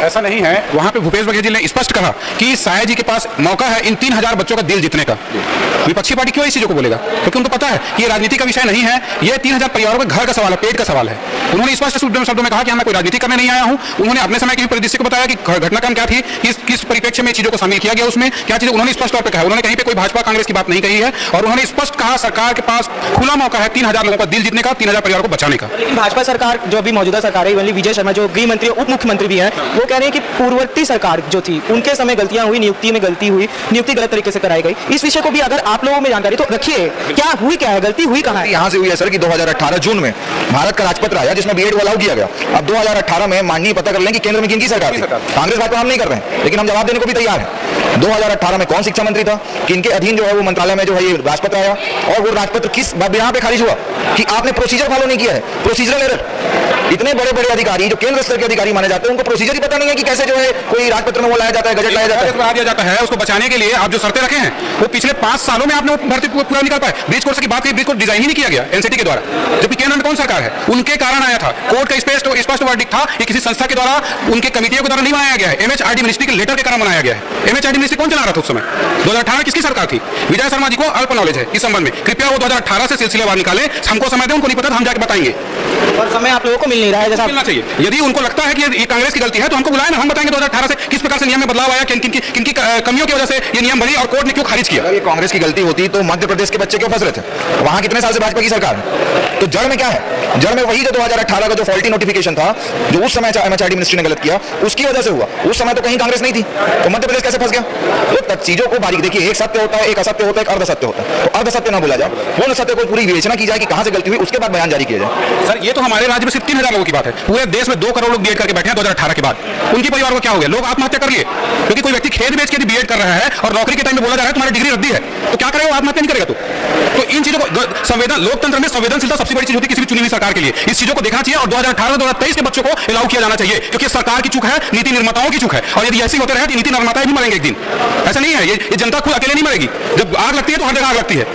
ऐसा नहीं है। वहाँ पे भूपेश बघेल जी ने स्पष्ट कहा कि साया जी के पास मौका है इन 3000 बच्चों का दिल जीतने का। विपक्षी पार्टी क्यों इस चीजों को बोलेगा? क्योंकि उनको पता है कि ये राजनीति का विषय नहीं है, ये 3000 परिवारों के घर का सवाल है, पेट का सवाल है। उन्होंने स्पष्ट शब्दों में कहा कि मैं कोई राजनीति करने नहीं आया हूं। उन्होंने अपने समय के परिदृश्य को बताया कि घटनाक्रम क्या थी, किस परिप्रेक्ष्य में चीजों को शामिल किया गया, उसमें क्या चीजें उन्होंने स्पष्ट तौर पर कहा। उन्होंने कहीं पे कोई भाजपा कांग्रेस की बात नहीं कही है और उन्होंने स्पष्ट कहा सरकार के पास खुला मौका है 3000 लोगों का दिल जीतने का, 3000 परिवारों को बचाने का। लेकिन भाजपा सरकार जो अभी मौजूदा सरकार है, विजय शर्मा जो गृह मंत्री उप मुख्यमंत्री भी हैं, वो कह रहे हैं कि पूर्ववर्ती सरकार जो थी उनके समय गलतियां हुई, नियुक्ति में गलती हुई, नियुक्ति गलत तरीके से कराई गई। इस विषय को भी अगर आप लोगों में जानकारी तो रखिए, क्या हुई, क्या है गलती हुई कहाँ है? यहाँ से हुई है सर कि 2018 जून में भारत का राजपत्र आया जिसमें बीएड को अलाउ किया गया। अब 2018 में माननीय पता कर लें कि केंद्र में किनकी सरकार थी। कांग्रेस बात हम नहीं कर रहे हैं, लेकिन हम जवाब देने को भी तैयार हैं। 2018 में कौन शिक्षा मंत्री था, किनके अधीन जो है वो मंत्रालय में जो है ये राजपत्र आया, और वो राजपत्र किस यहाँ पे खारिज हुआ कि आपने प्रोसीजर फॉलो नहीं किया है, प्रोसीजरल एरर। इतने बड़े बड़े अधिकारी जो केंद्र स्तर के अधिकारी माने जाते हैं, उनको प्रोसीजर ही पता नहीं है कि कैसे जो है कोई राजपत्र में वो लाया जाता है, गजट लाया जाता है। उसको बचाने के लिए आप जो शर्तें रखे हैं वो पिछले 5 सालों में आपने भर्ती पूरा निकाल पाए। ब्रिज कोर्स की बात की, ब्रिज कोर्स डिजाइन ही नहीं किया गया एनसीटी के द्वारा, जबकि केंद्र में कौन सरकार है, उनके कारण आया था। कोर्ट का स्पष्ट वर्डिक्ट था कि किसी संस्था के द्वारा, उनके कमिटियों के द्वारा नहीं बनाया गया है, एमएचआरडी मिनिस्ट्री के लेटर के कारण बनाया गया है। एमएचआरडी मिनिस्ट्री कौन चला रहा था उस समय? 2018 किसकी सरकार थी? विजय शर्मा जी को अल्प नॉलेज है इस संबंध में, कृपया वो 2018 से सिलसिलेवार निकाले, हमको समय दें, उनको नहीं पता हम जाके बताएंगे। और समय आप लोगों को मिल नहीं रहा है जैसा मिलना चाहिए। यदि उनको लगता है कि ये कांग्रेस की गलती है तो हमको बुलाएं ना, हम बताएंगे 2018 से किस प्रकार से नियम में बदलाव आया, किनकी कमियों की वजह से ये नियम बनी और कोर्ट ने क्यों खारिज किया। अगर ये कांग्रेस की गलती होती तो मध्य प्रदेश के बच्चे क्यों फंस रहे थे? वहां कितने साल से भाजपा की सरकार है, तो जड़ में क्या है? जड़ में वही जो 2018 का जो फॉल्टी नोटिफिकेशन था, जो उस समय एमएचआरडी मिनिस्ट्री ने गलत किया, उसकी वजह से हुआ। उस समय तो कहीं कांग्रेस नहीं थी, तो मध्य प्रदेश कैसे फंस गया? तो चीजों को बारीक देखिए, एक सत्य होता है, एक असत्य होता है, एक अर्ध सत्य होता है। तो अर्ध सत्य ना बोला जाए, वो सत्य को पूरी विवेचना की जाए कि कहां से गलती हुई, उसके बाद बयान जारी किया जाए। सर ये तो हमारे राज्य में सिर्फ 3000 लोगों की बात है, पूरे देश में 2 करोड़ लोग बीएड करके बैठे हैं 2018 के बाद। उनकी परिवार को क्या हो गया? लोग आत्महत्या कर लिए, क्योंकि कोई व्यक्ति खेत बेच के बीएड कर रहा है और नौकरी के टाइम में बोला जा रहा है तुम्हारी डिग्री रद्दी है, तो क्या करेगा? आत्महत्या नहीं करेगा। तो इन चीजों को संवेदन, लोकतंत्र में संवेदनशीलता सबसे बड़ी चीज होती है किसी भी चुनी हुई सरकार के लिए। इस चीजों को देखना चाहिए और 2018-2023 के बच्चों को अलाउ किया जाना चाहिए, क्योंकि सरकार की चूक है, नीति निर्माताओं की चूक है। और यदि ऐसी होते रहे तो नीति निर्माता भी मरेंगे एक दिन। ऐसा नहीं है, ये जनता खुद अकेले नहीं मरेगी, जब आग लगती है तो हर जगह आग लगती है।